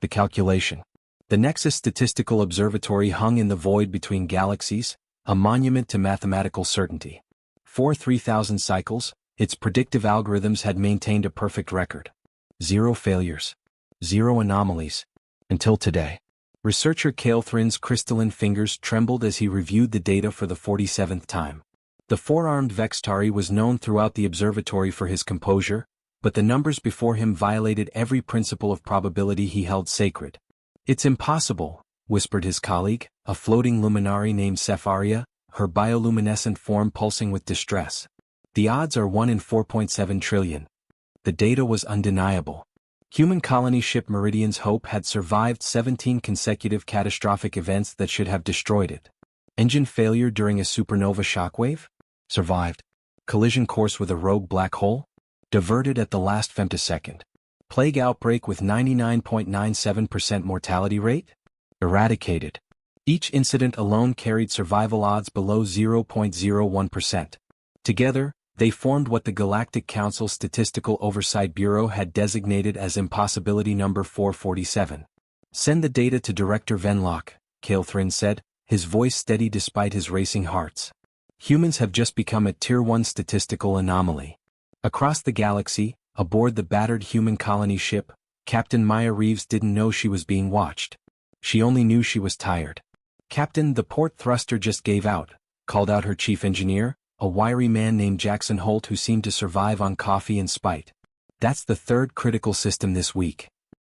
The calculation. The Nexus Statistical Observatory hung in the void between galaxies, a monument to mathematical certainty. For 3,000 cycles, its predictive algorithms had maintained a perfect record. 0 failures. 0 anomalies. Until today. Researcher Calethrin's crystalline fingers trembled as he reviewed the data for the 47th time. The four-armed Vextari was known throughout the observatory for his composure, but the numbers before him violated every principle of probability he held sacred. "It's impossible," whispered his colleague, a floating luminary named Sepharia, her bioluminescent form pulsing with distress. "The odds are 1 in 4.7 trillion. The data was undeniable. Human colony ship Meridian's Hope had survived 17 consecutive catastrophic events that should have destroyed it. Engine failure during a supernova shockwave? Survived. Collision course with a rogue black hole? Diverted at the last femtosecond. Plague outbreak with 99.97% mortality rate? Eradicated. Each incident alone carried survival odds below 0.01%. Together, they formed what the Galactic Council's Statistical Oversight Bureau had designated as impossibility number 447. "Send the data to Director Venlock," Calethrin said, his voice steady despite his racing hearts. "Humans have just become a Tier 1 statistical anomaly." Across the galaxy, aboard the battered human colony ship, Captain Maya Reeves didn't know she was being watched. She only knew she was tired. "Captain, the port thruster just gave out," called out her chief engineer, a wiry man named Jackson Holt who seemed to survive on coffee and spite. "That's the third critical system this week."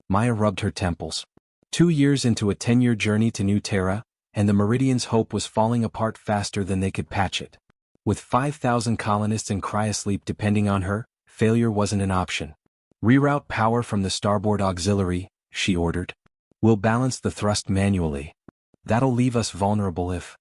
Maya rubbed her temples. 2 years into a 10-year journey to New Terra, and the Meridian's Hope was falling apart faster than they could patch it. With 5,000 colonists in cryosleep depending on her, failure wasn't an option. "Reroute power from the starboard auxiliary," she ordered. "We'll balance the thrust manually. That'll leave us vulnerable if—"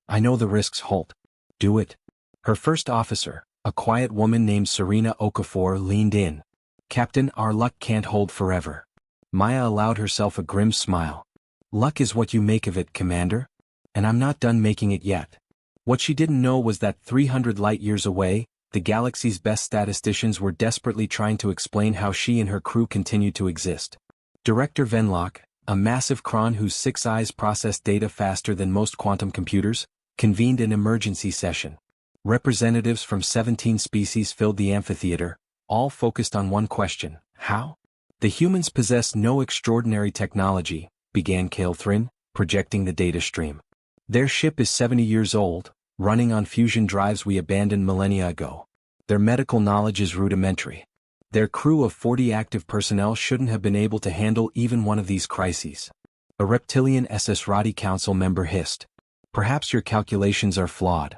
"I know the risks, Holt." "Do it." Her first officer, a quiet woman named Serena Okafor, leaned in. "Captain, our luck can't hold forever." Maya allowed herself a grim smile. "Luck is what you make of it, Commander. And I'm not done making it yet." What she didn't know was that 300 light-years away, the galaxy's best statisticians were desperately trying to explain how she and her crew continued to exist. Director Venlock, a massive cron whose 6 eyes processed data faster than most quantum computers, convened an emergency session. Representatives from 17 species filled the amphitheater, all focused on one question: how? "The humans possess no extraordinary technology," began Calethrin, projecting the data stream. "Their ship is 70 years old, running on fusion drives we abandoned millennia ago. Their medical knowledge is rudimentary. Their crew of 40 active personnel shouldn't have been able to handle even one of these crises." A reptilian SS Radi Council member hissed. "Perhaps your calculations are flawed."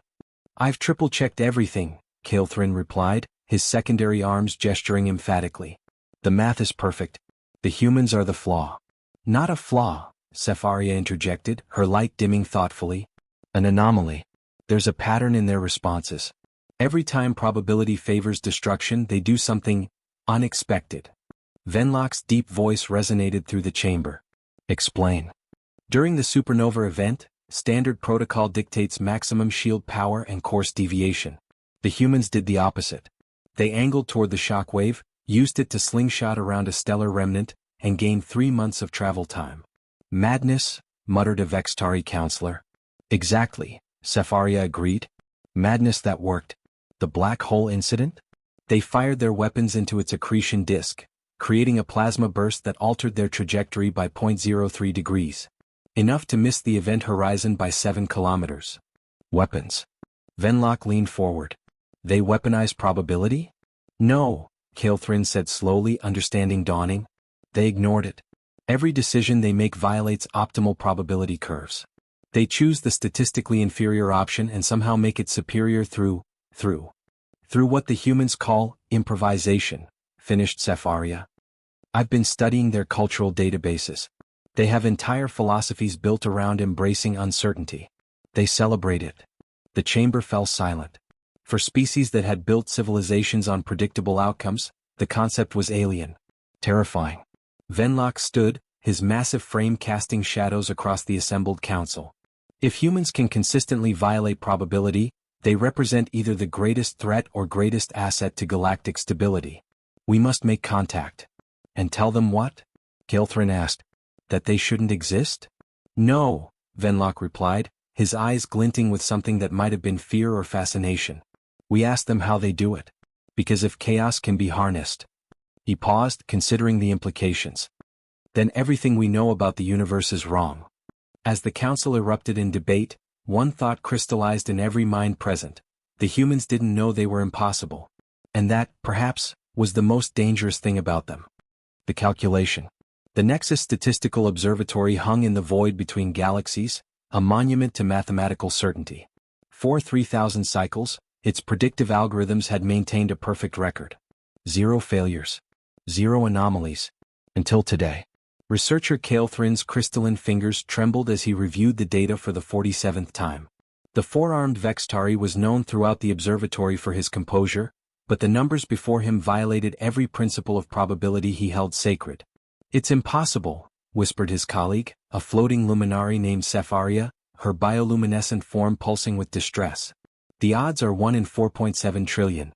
"I've triple-checked everything," Calethrin replied, his secondary arms gesturing emphatically. "The math is perfect. The humans are the flaw." "Not a flaw," Sepharia interjected, her light dimming thoughtfully. "An anomaly. There's a pattern in their responses. Every time probability favors destruction, they do something unexpected." Venlock's deep voice resonated through the chamber. "Explain." "During the supernova event, standard protocol dictates maximum shield power and course deviation. The humans did the opposite. They angled toward the shockwave, used it to slingshot around a stellar remnant, and gained 3 months of travel time." "Madness," muttered a Vextari counselor. "Exactly," Sepharia agreed. "Madness that worked. The black hole incident? They fired their weapons into its accretion disk, creating a plasma burst that altered their trajectory by 0.03 degrees. Enough to miss the event horizon by 7 kilometers. Weapons." Venlock leaned forward. "They weaponize probability?" "No," Calethrin said slowly, understanding dawning. "They ignored it. Every decision they make violates optimal probability curves. They choose the statistically inferior option and somehow make it superior through what the humans call improvisation," finished Sepharia. "I've been studying their cultural databases. They have entire philosophies built around embracing uncertainty. They celebrate it." The chamber fell silent. For species that had built civilizations on predictable outcomes, the concept was alien. Terrifying. Venlock stood, his massive frame casting shadows across the assembled council. "If humans can consistently violate probability, they represent either the greatest threat or greatest asset to galactic stability. We must make contact." "And tell them what?" Kael'thrin asked. That they shouldn't exist? No, Venlock replied, his eyes glinting with something that might have been fear or fascination. We asked them how they do it. Because if chaos can be harnessed. He paused, considering the implications. Then everything we know about the universe is wrong. As the council erupted in debate, one thought crystallized in every mind present. The humans didn't know they were impossible. And that, perhaps, was the most dangerous thing about them. The calculation. The Nexus Statistical Observatory hung in the void between galaxies, a monument to mathematical certainty. For 3,000 cycles, its predictive algorithms had maintained a perfect record. 0 failures. 0 anomalies. Until today. Researcher Kael'thrin's crystalline fingers trembled as he reviewed the data for the 47th time. The four-armed Vextari was known throughout the observatory for his composure, but the numbers before him violated every principle of probability he held sacred. It's impossible, whispered his colleague, a floating luminary named Sepharia, her bioluminescent form pulsing with distress. The odds are 1 in 4.7 trillion.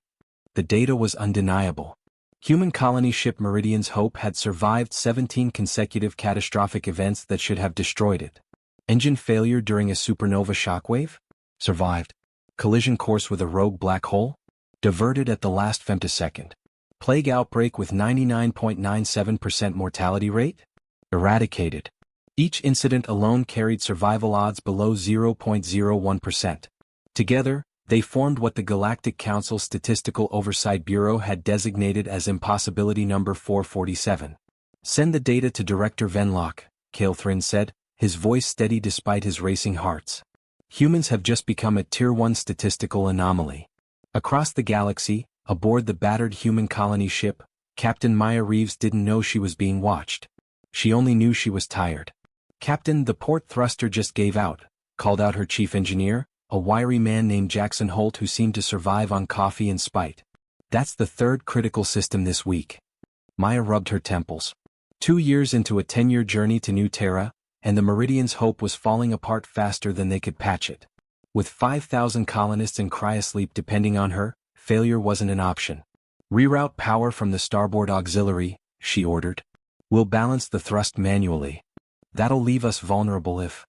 The data was undeniable. Human colony ship Meridian's Hope had survived 17 consecutive catastrophic events that should have destroyed it. Engine failure during a supernova shockwave? Survived. Collision course with a rogue black hole? Diverted at the last femtosecond. Plague outbreak with 99.97% mortality rate? Eradicated. Each incident alone carried survival odds below 0.01%. Together, they formed what the Galactic Council's Statistical Oversight Bureau had designated as impossibility number 447. Send the data to Director Venlock, Kael'thrin said, his voice steady despite his racing hearts. Humans have just become a Tier 1 statistical anomaly. Across the galaxy, aboard the battered human colony ship, Captain Maya Reeves didn't know she was being watched. She only knew she was tired. Captain, the port thruster just gave out, called out her chief engineer, a wiry man named Jackson Holt who seemed to survive on coffee and spite. That's the third critical system this week. Maya rubbed her temples. 2 years into a 10-year journey to New Terra, and the Meridian's Hope was falling apart faster than they could patch it. With 5,000 colonists in cryosleep depending on her, failure wasn't an option. Reroute power from the starboard auxiliary, she ordered. We'll balance the thrust manually. That'll leave us vulnerable if...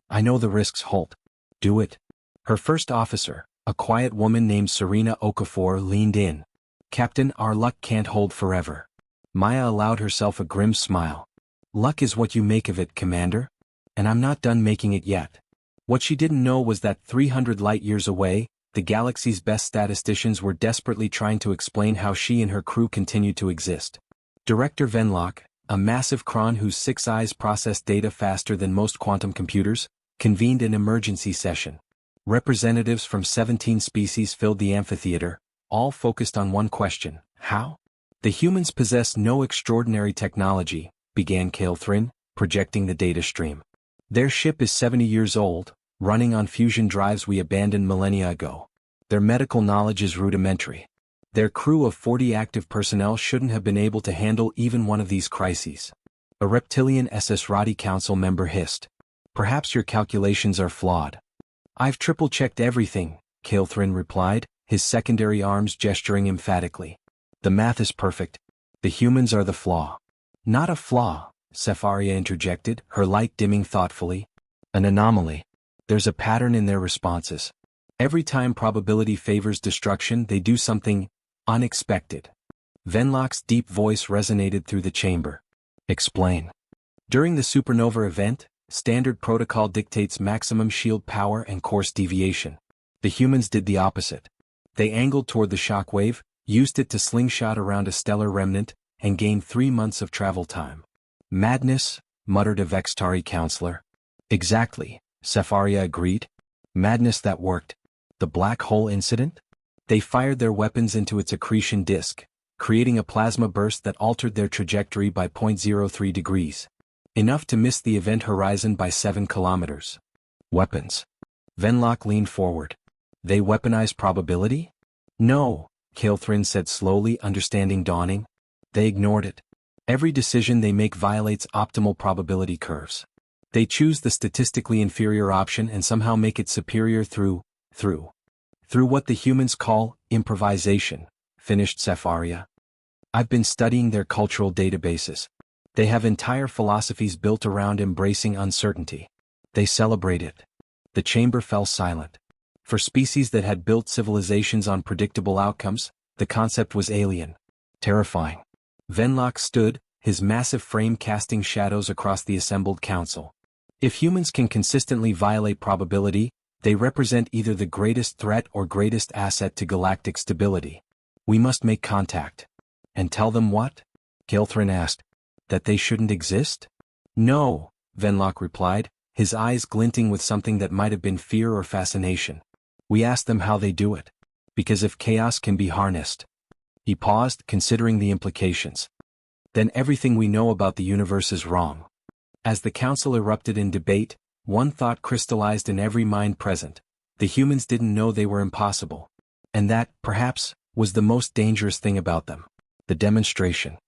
I know the risks, Holt. Do it. Her first officer, a quiet woman named Serena Okafor, leaned in. Captain, our luck can't hold forever. Maya allowed herself a grim smile. Luck is what you make of it, Commander. And I'm not done making it yet. What she didn't know was that 300 light-years away, the galaxy's best statisticians were desperately trying to explain how she and her crew continued to exist. Director Venlock, a massive cron whose 6 eyes processed data faster than most quantum computers, convened an emergency session. Representatives from 17 species filled the amphitheater, all focused on one question: how? The humans possess no extraordinary technology, began Kael'thrin, projecting the data stream. Their ship is 70 years old, running on fusion drives we abandoned millennia ago. Their medical knowledge is rudimentary. Their crew of 40 active personnel shouldn't have been able to handle even one of these crises. A reptilian SS Radi Council member hissed. Perhaps your calculations are flawed. I've triple-checked everything, Kael'thrin replied, his secondary arms gesturing emphatically. The math is perfect. The humans are the flaw. Not a flaw, Sepharia interjected, her light dimming thoughtfully. An anomaly. There's a pattern in their responses. Every time probability favors destruction, they do something unexpected. Venlock's deep voice resonated through the chamber. Explain. During the supernova event, standard protocol dictates maximum shield power and course deviation. The humans did the opposite. They angled toward the shockwave, used it to slingshot around a stellar remnant, and gained 3 months of travel time. Madness, muttered a Vextari counselor. Exactly, Sepharia agreed. Madness that worked. The black hole incident? They fired their weapons into its accretion disk, creating a plasma burst that altered their trajectory by 0.03 degrees. Enough to miss the event horizon by 7 kilometers. Weapons. Venlock leaned forward. They weaponize probability? No, Kael'thrin said slowly, understanding dawning. They ignored it. Every decision they make violates optimal probability curves. They choose the statistically inferior option and somehow make it superior through what the humans call improvisation, finished Sepharia. I've been studying their cultural databases. They have entire philosophies built around embracing uncertainty. They celebrate it. The chamber fell silent. For species that had built civilizations on predictable outcomes, the concept was alien. Terrifying. Venlock stood, his massive frame casting shadows across the assembled council. If humans can consistently violate probability, they represent either the greatest threat or greatest asset to galactic stability. We must make contact. And tell them what? Kilthrin asked. That they shouldn't exist? No, Venlock replied, his eyes glinting with something that might have been fear or fascination. We ask them how they do it. Because if chaos can be harnessed. He paused, considering the implications. Then everything we know about the universe is wrong. As the council erupted in debate, one thought crystallized in every mind present. The humans didn't know they were impossible. And that, perhaps, was the most dangerous thing about them. The demonstration.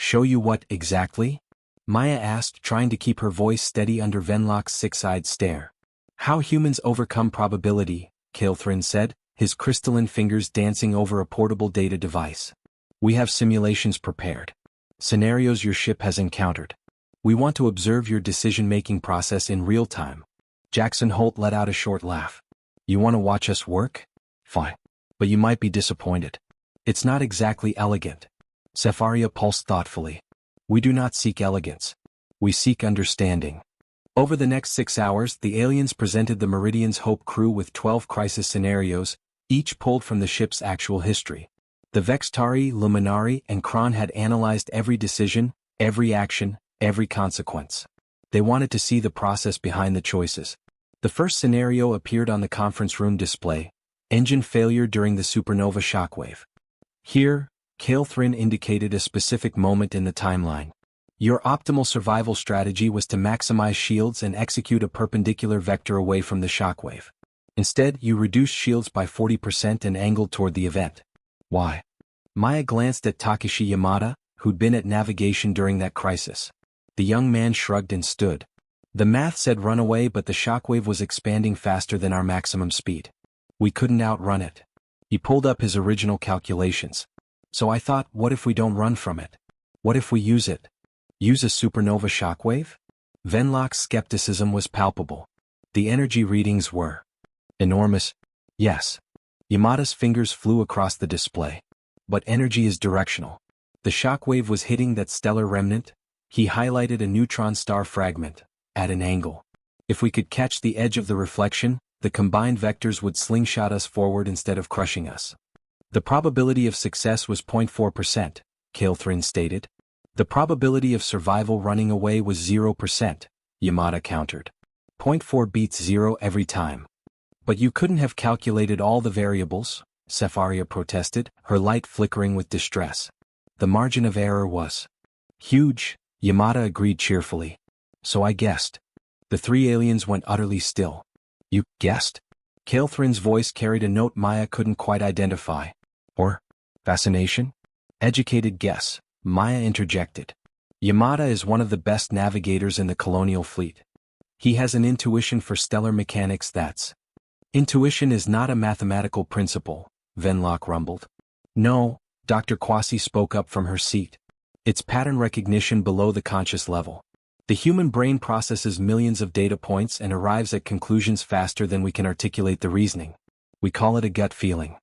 Show you what exactly? Maya asked, trying to keep her voice steady under Venlock's six-eyed stare. How humans overcome probability, Kilthrin said, his crystalline fingers dancing over a portable data device. We have simulations prepared. Scenarios your ship has encountered. We want to observe your decision-making process in real time. Jackson Holt let out a short laugh. You want to watch us work? Fine. But you might be disappointed. It's not exactly elegant. Sepharia pulsed thoughtfully. We do not seek elegance. We seek understanding. Over the next 6 hours, the aliens presented the Meridian's Hope crew with 12 crisis scenarios, each pulled from the ship's actual history. The Vextari, Luminari, and Kron had analyzed every decision, every action, every consequence. They wanted to see the process behind the choices. The first scenario appeared on the conference room display: engine failure during the supernova shockwave. Here, Kilthrin indicated a specific moment in the timeline. Your optimal survival strategy was to maximize shields and execute a perpendicular vector away from the shockwave. Instead, you reduced shields by 40% and angled toward the event. Why? Maya glanced at Takeshi Yamada, who'd been at navigation during that crisis. The young man shrugged and stood. The math said run away, but the shockwave was expanding faster than our maximum speed. We couldn't outrun it. He pulled up his original calculations. So I thought, what if we don't run from it? What if we use it? Use a supernova shockwave? Venlock's skepticism was palpable. The energy readings were enormous. Yes. Yamada's fingers flew across the display. But energy is directional. The shockwave was hitting that stellar remnant. He highlighted a neutron star fragment, at an angle. If we could catch the edge of the reflection, the combined vectors would slingshot us forward instead of crushing us. The probability of success was 0.4%, Kilthrin stated. The probability of survival running away was 0%, Yamada countered. 0.4 beats 0 every time. But you couldn't have calculated all the variables, Sepharia protested, her light flickering with distress. The margin of error was huge, Yamada agreed cheerfully. So I guessed. The three aliens went utterly still. You guessed? Kilthrin's voice carried a note Maya couldn't quite identify. Or fascination? Educated guess, Maya interjected. Yamada is one of the best navigators in the colonial fleet. He has an intuition for stellar mechanics that's. Intuition is not a mathematical principle, Venlock rumbled. No, Dr. Kwasi spoke up from her seat. It's pattern recognition below the conscious level. The human brain processes millions of data points and arrives at conclusions faster than we can articulate the reasoning. We call it a gut feeling.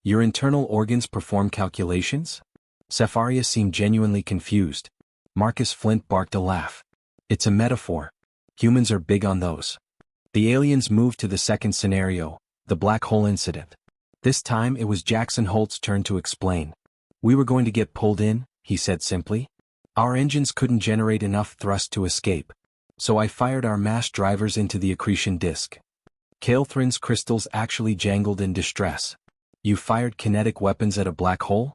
Your internal organs perform calculations? Sepharia seemed genuinely confused. Marcus Flint barked a laugh. It's a metaphor. Humans are big on those. The aliens moved to the second scenario, the black hole incident. This time it was Jackson Holt's turn to explain. We were going to get pulled in, he said simply. Our engines couldn't generate enough thrust to escape. So I fired our mass drivers into the accretion disk. Kilthrin's crystals actually jangled in distress. You fired kinetic weapons at a black hole?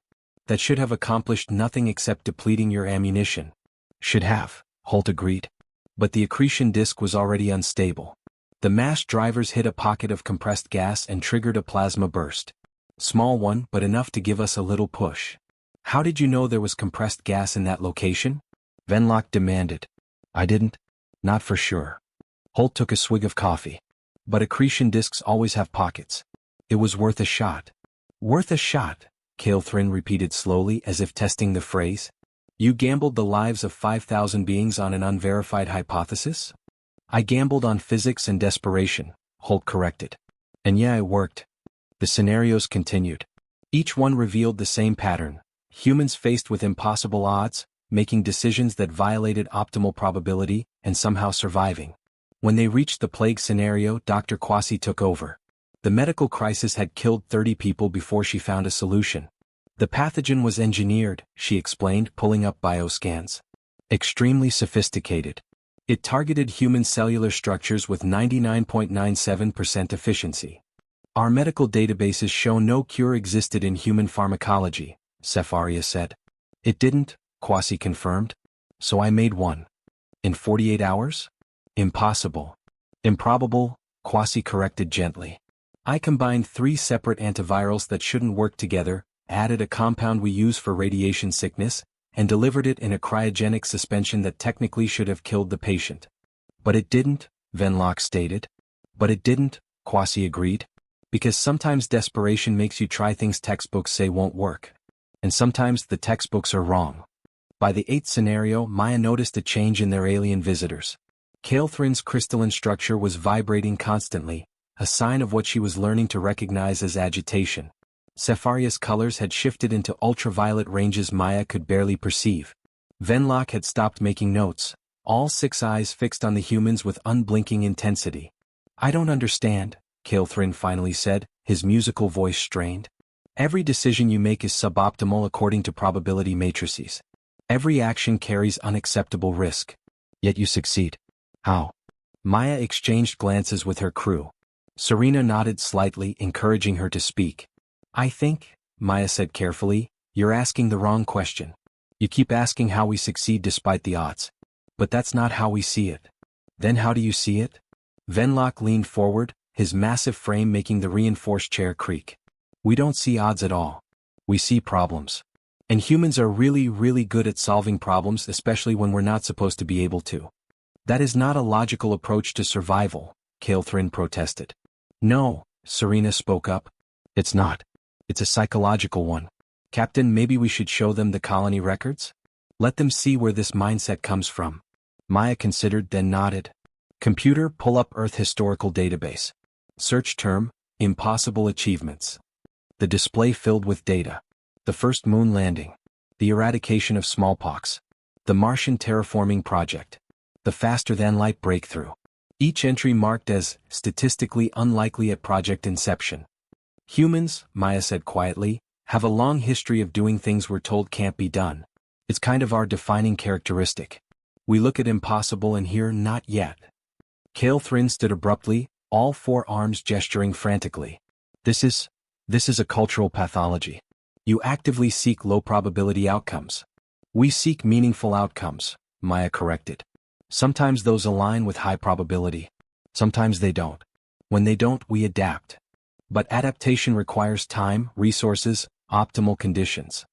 That should have accomplished nothing except depleting your ammunition. Should have, Holt agreed. But the accretion disk was already unstable. The mass drivers hit a pocket of compressed gas and triggered a plasma burst. Small one, but enough to give us a little push. How did you know there was compressed gas in that location? Venlock demanded. I didn't. Not for sure. Holt took a swig of coffee. But accretion disks always have pockets. It was worth a shot. Worth a shot, Kilthrin repeated slowly as if testing the phrase. You gambled the lives of 5,000 beings on an unverified hypothesis? I gambled on physics and desperation, Holt corrected. And yeah, it worked. The scenarios continued. Each one revealed the same pattern: humans faced with impossible odds, making decisions that violated optimal probability, and somehow surviving. When they reached the plague scenario, Dr. Kwasi took over. The medical crisis had killed 30 people before she found a solution. The pathogen was engineered, she explained, pulling up bioscans. Extremely sophisticated. It targeted human cellular structures with 99.97% efficiency. Our medical databases show no cure existed in human pharmacology, Cefaria said. It didn't, Kwasi confirmed. So I made one. In 48 hours? Impossible. Improbable, Kwasi corrected gently. I combined 3 separate antivirals that shouldn't work together, added a compound we use for radiation sickness, and delivered it in a cryogenic suspension that technically should have killed the patient. But it didn't, Venlock stated. But it didn't, Kwasi agreed. Because sometimes desperation makes you try things textbooks say won't work. And sometimes the textbooks are wrong. By the 8th scenario, Maya noticed a change in their alien visitors. Calethrin's crystalline structure was vibrating constantly, a sign of what she was learning to recognize as agitation. Cefaria's colors had shifted into ultraviolet ranges Maya could barely perceive. Venlock had stopped making notes, all 6 eyes fixed on the humans with unblinking intensity. I don't understand, Calethrin finally said, his musical voice strained. Every decision you make is suboptimal according to probability matrices. Every action carries unacceptable risk. Yet you succeed. How? Maya exchanged glances with her crew. Serena nodded slightly, encouraging her to speak. I think, Maya said carefully, you're asking the wrong question. You keep asking how we succeed despite the odds. But that's not how we see it. Then how do you see it? Venlock leaned forward, his massive frame making the reinforced chair creak. We don't see odds at all. We see problems. And humans are really good at solving problems, especially when we're not supposed to be able to. That is not a logical approach to survival, Calethrin protested. No, Serena spoke up. It's not. It's a psychological one. Captain, maybe we should show them the colony records? Let them see where this mindset comes from. Maya considered, then nodded. Computer, pull up Earth Historical Database. Search term, impossible achievements. The display filled with data. The first moon landing. The eradication of smallpox. The Martian terraforming project. The faster-than-light breakthrough. Each entry marked as statistically unlikely at project inception. Humans, Maya said quietly, have a long history of doing things we're told can't be done. It's kind of our defining characteristic. We look at impossible and hear not yet. Calethrin stood abruptly, all 4 arms gesturing frantically. This is a cultural pathology. You actively seek low-probability outcomes. We seek meaningful outcomes, Maya corrected. Sometimes those align with high probability. Sometimes they don't. When they don't, we adapt. But adaptation requires time, resources, optimal conditions.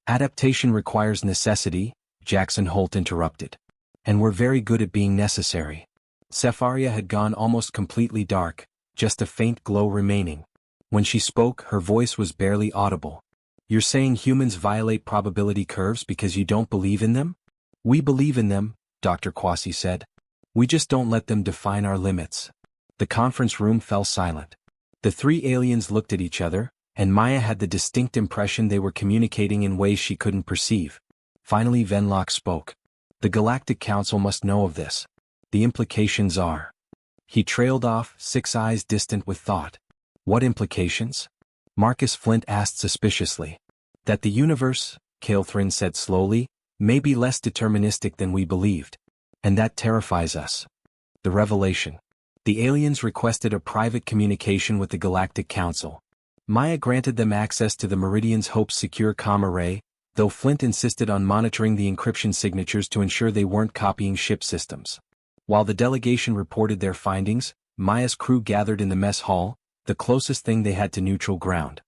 Adaptation requires necessity, Jackson Holt interrupted. And we're very good at being necessary. Cefaria had gone almost completely dark, just a faint glow remaining. When she spoke, her voice was barely audible. You're saying humans violate probability curves because you don't believe in them? We believe in them, Dr. Kwasi said. We just don't let them define our limits. The conference room fell silent. The 3 aliens looked at each other, and Maya had the distinct impression they were communicating in ways she couldn't perceive. Finally Venlock spoke. The Galactic Council must know of this. The implications are. He trailed off, 6 eyes distant with thought. What implications? Marcus Flint asked suspiciously. That the universe, Calethrin said slowly, may be less deterministic than we believed. And that terrifies us. The revelation. The aliens requested a private communication with the Galactic Council. Maya granted them access to the Meridian's Hope's secure comm array, though Flint insisted on monitoring the encryption signatures to ensure they weren't copying ship systems. While the delegation reported their findings, Maya's crew gathered in the mess hall, the closest thing they had to neutral ground.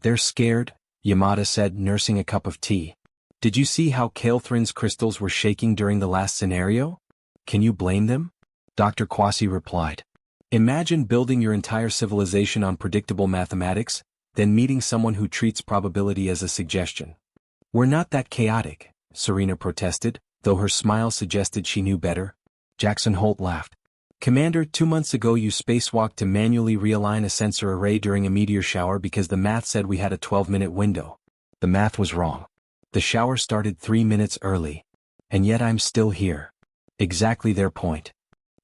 They're scared, Yamada said, nursing a cup of tea. Did you see how Calethrin's crystals were shaking during the last scenario? Can you blame them? Dr. Kwasi replied. Imagine building your entire civilization on predictable mathematics, then meeting someone who treats probability as a suggestion. We're not that chaotic, Serena protested, though her smile suggested she knew better. Jackson Holt laughed. Commander, 2 months ago you spacewalked to manually realign a sensor array during a meteor shower because the math said we had a 12-minute window. The math was wrong. The shower started 3 minutes early. And yet I'm still here. Exactly their point.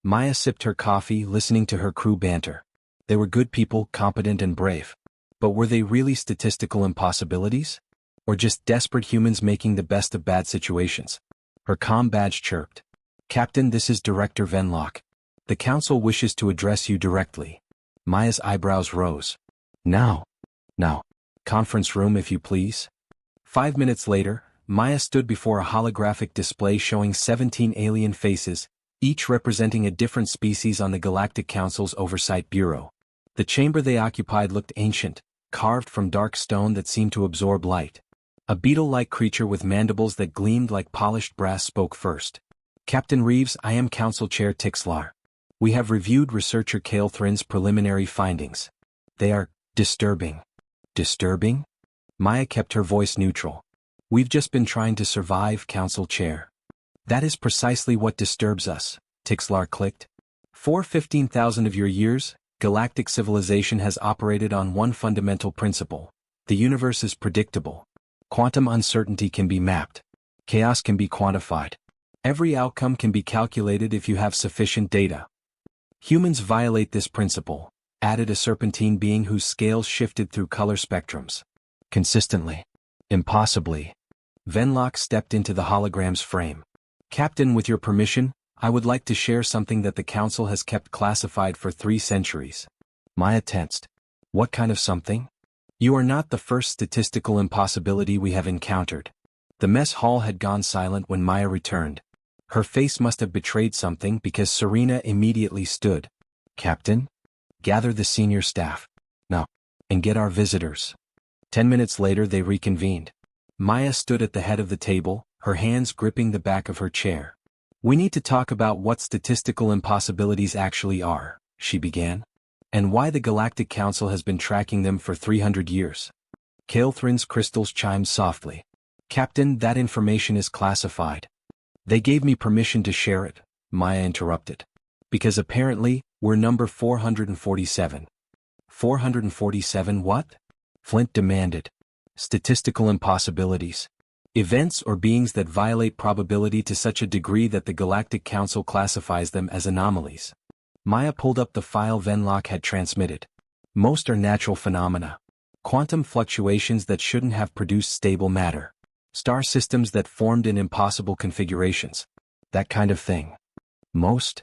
Maya sipped her coffee, listening to her crew banter. They were good people, competent and brave. But were they really statistical impossibilities? Or just desperate humans making the best of bad situations? Her comm badge chirped. Captain, this is Director Venlock. The Council wishes to address you directly. Maya's eyebrows rose. Now. Conference room, if you please. 5 minutes later, Maya stood before a holographic display showing 17 alien faces, each representing a different species on the Galactic Council's Oversight Bureau. The chamber they occupied looked ancient, carved from dark stone that seemed to absorb light. A beetle-like creature with mandibles that gleamed like polished brass spoke first. Captain Reeves, I am Council Chair Tixlar. We have reviewed researcher Calethrin's preliminary findings. They are disturbing. Disturbing? Maya kept her voice neutral. We've just been trying to survive, Council Chair. That is precisely what disturbs us, Tixlar clicked. For 15,000 of your years, galactic civilization has operated on one fundamental principle. The universe is predictable. Quantum uncertainty can be mapped. Chaos can be quantified. Every outcome can be calculated if you have sufficient data. Humans violate this principle, added a serpentine being whose scales shifted through color spectrums. Consistently. Impossibly. Venlock stepped into the hologram's frame. Captain, with your permission, I would like to share something that the Council has kept classified for 3 centuries. Maya tensed. What kind of something? You are not the first statistical impossibility we have encountered. The mess hall had gone silent when Maya returned. Her face must have betrayed something because Serena immediately stood. Captain? Gather the senior staff. Now. And get our visitors. 10 minutes later they reconvened. Maya stood at the head of the table, her hands gripping the back of her chair. We need to talk about what statistical impossibilities actually are, she began. And why the Galactic Council has been tracking them for 300 years. Calethrin's crystals chimed softly. Captain, that information is classified. They gave me permission to share it, Maya interrupted. Because apparently, we're number 447. 447 what? Flint demanded. Statistical impossibilities. Events or beings that violate probability to such a degree that the Galactic Council classifies them as anomalies. Maya pulled up the file Venlock had transmitted. Most are natural phenomena. Quantum fluctuations that shouldn't have produced stable matter. Star systems that formed in impossible configurations. That kind of thing. Most?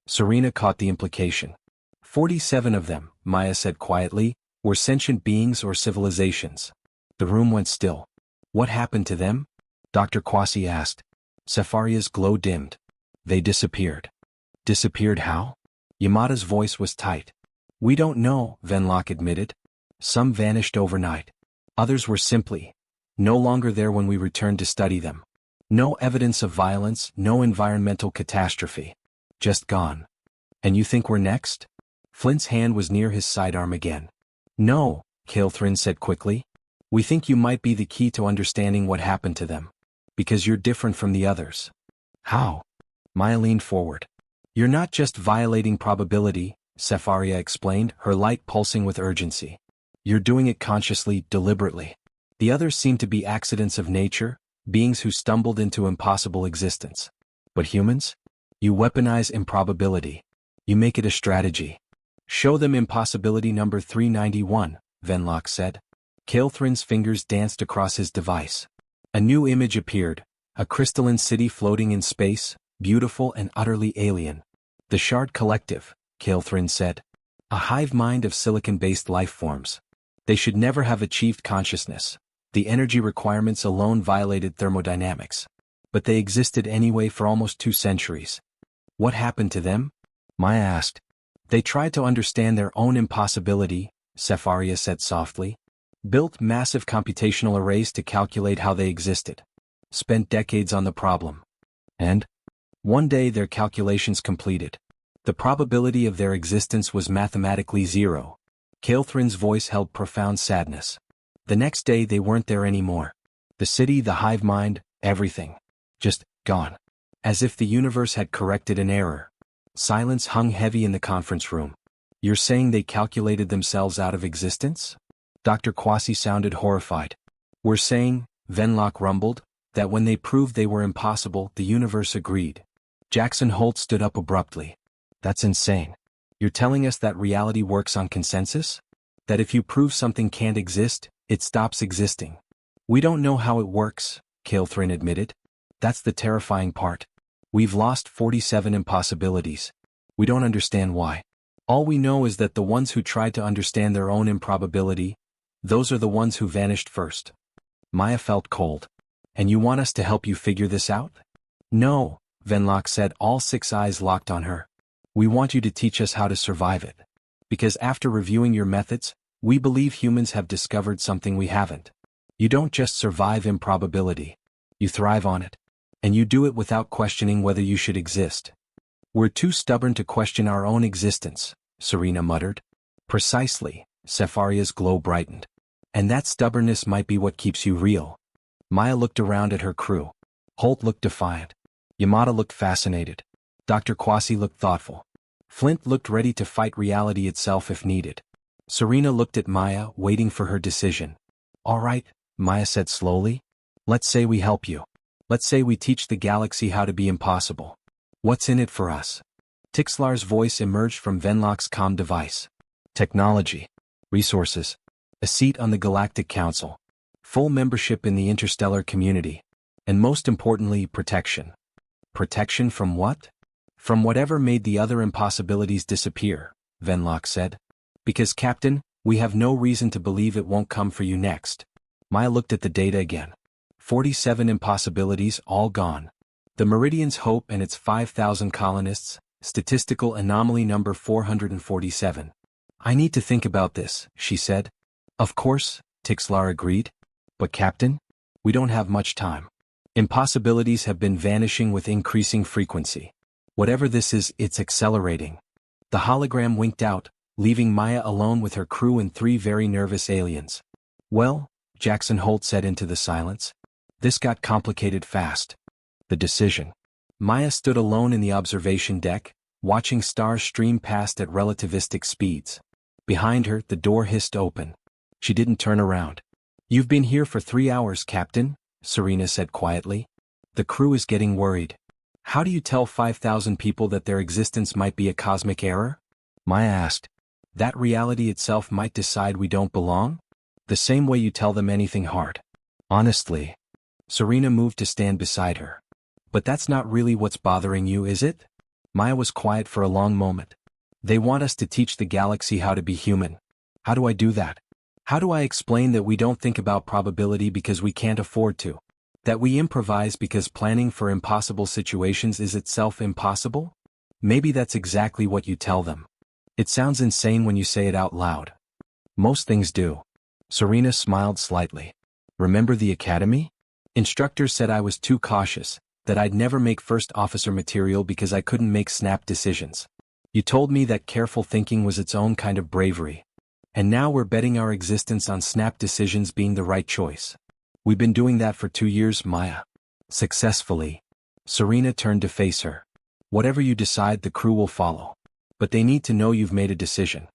Serena caught the implication. 47 of them, Maya said quietly, were sentient beings or civilizations. The room went still. What happened to them? Dr. Kwasi asked. Safaria's glow dimmed. They disappeared. Disappeared how? Yamada's voice was tight. We don't know, Venlock admitted. Some vanished overnight. Others were simply no longer there when we returned to study them. No evidence of violence, no environmental catastrophe. Just gone. And you think we're next? Flint's hand was near his sidearm again. No, Calethrin said quickly. We think you might be the key to understanding what happened to them. Because you're different from the others. How? Maya leaned forward. You're not just violating probability, Safaria explained, her light pulsing with urgency. You're doing it consciously, deliberately. The others seem to be accidents of nature, beings who stumbled into impossible existence. But humans? You weaponize improbability. You make it a strategy. Show them impossibility number 391, Venlock said. Calethrin's fingers danced across his device. A new image appeared, a crystalline city floating in space, beautiful and utterly alien. The Shard Collective, Calethrin said. A hive mind of silicon-based life forms. They should never have achieved consciousness. The energy requirements alone violated thermodynamics. But they existed anyway for almost 2 centuries. What happened to them? Maya asked. They tried to understand their own impossibility, Safaria said softly. Built massive computational arrays to calculate how they existed. Spent decades on the problem. And? One day their calculations completed. The probability of their existence was mathematically 0. Calethrin's voice held profound sadness. The next day they weren't there anymore. The city, the hive mind, Everything. Just gone. As if the universe had corrected an error. Silence hung heavy in the conference room. You're saying they calculated themselves out of existence? Dr. Kwasi sounded horrified. We're saying, Venlock rumbled, that when they proved they were impossible, the universe agreed. Jackson Holt stood up abruptly. That's insane. You're telling us that reality works on consensus? That if you prove something can't exist, it stops existing? We don't know how it works, Calthrin admitted. That's the terrifying part. We've lost 47 impossibilities. We don't understand why. All we know is that the ones who tried to understand their own improbability, those are the ones who vanished first. Maya felt cold. And you want us to help you figure this out? No, Venlock said, all 6 eyes locked on her. We want you to teach us how to survive it. Because after reviewing your methods, we believe humans have discovered something we haven't. You don't just survive improbability. You thrive on it. And you do it without questioning whether you should exist. We're too stubborn to question our own existence, Serena muttered. Precisely, Cepharia's glow brightened. And that stubbornness might be what keeps you real. Maya looked around at her crew. Holt looked defiant. Yamada looked fascinated. Dr. Kwasi looked thoughtful. Flint looked ready to fight reality itself if needed. Serena looked at Maya, waiting for her decision. All right, Maya said slowly. Let's say we help you. Let's say we teach the galaxy how to be impossible. What's in it for us? Tixlar's voice emerged from Venlock's comm device. Technology. Resources. A seat on the Galactic Council. Full membership in the interstellar community. And most importantly, protection. Protection from what? From whatever made the other impossibilities disappear, Venlock said. Because, Captain, we have no reason to believe it won't come for you next. Maya looked at the data again. 47 impossibilities, all gone. The Meridian's Hope and its 5,000 colonists, statistical anomaly number 447. I need to think about this, she said. Of course, Tixlar agreed. But Captain, we don't have much time. Impossibilities have been vanishing with increasing frequency. Whatever this is, it's accelerating. The hologram winked out, leaving Maya alone with her crew and 3 very nervous aliens. Well, Jackson Holt said into the silence. This got complicated fast. The decision. Maya stood alone in the observation deck, watching stars stream past at relativistic speeds. Behind her, the door hissed open. She didn't turn around. You've been here for 3 hours, Captain, Serena said quietly. The crew is getting worried. How do you tell 5,000 people that their existence might be a cosmic error? Maya asked. That reality itself might decide we don't belong? The same way you tell them anything hard. Honestly. Serena moved to stand beside her. But that's not really what's bothering you, is it? Maya was quiet for a long moment. They want us to teach the galaxy how to be human. How do I do that? How do I explain that we don't think about probability because we can't afford to? That we improvise because planning for impossible situations is itself impossible? Maybe that's exactly what you tell them. It sounds insane when you say it out loud. Most things do. Serena smiled slightly. Remember the academy? Instructors said I was too cautious, that I'd never make first officer material because I couldn't make snap decisions. You told me that careful thinking was its own kind of bravery. And now we're betting our existence on snap decisions being the right choice. We've been doing that for 2 years, Maya. Successfully. Serena turned to face her. Whatever you decide, the crew will follow. But they need to know you've made a decision.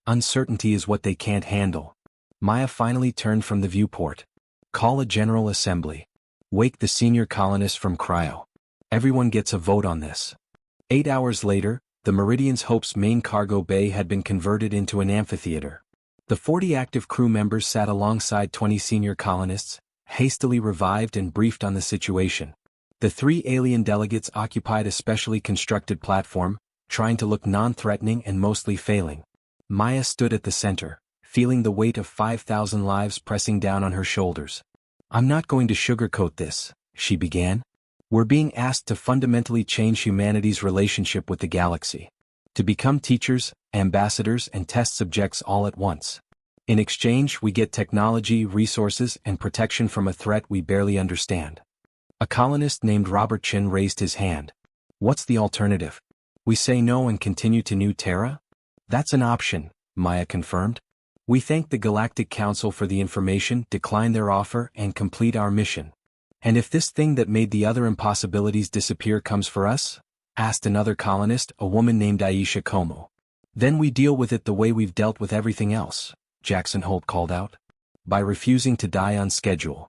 Uncertainty is what they can't handle. Maya finally turned from the viewport. Call a general assembly. Wake the senior colonists from cryo. Everyone gets a vote on this. 8 hours later, the Meridian's Hope's main cargo bay had been converted into an amphitheater. The 40 active crew members sat alongside 20 senior colonists, hastily revived and briefed on the situation. The 3 alien delegates occupied a specially constructed platform, trying to look non-threatening and mostly failing. Maya stood at the center, feeling the weight of 5,000 lives pressing down on her shoulders. I'm not going to sugarcoat this, she began. We're being asked to fundamentally change humanity's relationship with the galaxy. To become teachers, ambassadors, and test subjects all at once. In exchange, we get technology, resources, and protection from a threat we barely understand. A colonist named Robert Chin raised his hand. What's the alternative? We say no and continue to New Terra? That's an option, Maya confirmed. We thank the Galactic Council for the information, decline their offer, and complete our mission. And if this thing that made the other impossibilities disappear comes for us? Asked another colonist, a woman named Aisha Como. Then we deal with it the way we've dealt with everything else, Jackson Holt called out. By refusing to die on schedule.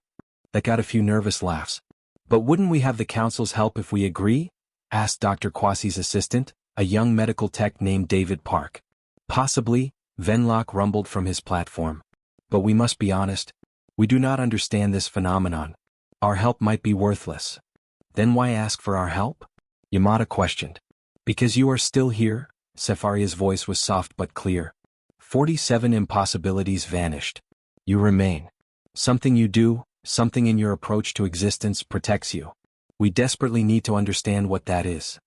That got a few nervous laughs. But wouldn't we have the council's help if we agree? Asked Dr. Kwasi's assistant, a young medical tech named David Park. Possibly, Venlock rumbled from his platform. But we must be honest. We do not understand this phenomenon. Our help might be worthless. Then why ask for our help? Yamada questioned. Because you are still here? Sefaria's voice was soft but clear. 47 impossibilities vanished. You remain. Something you do, something in your approach to existence protects you. We desperately need to understand what that is.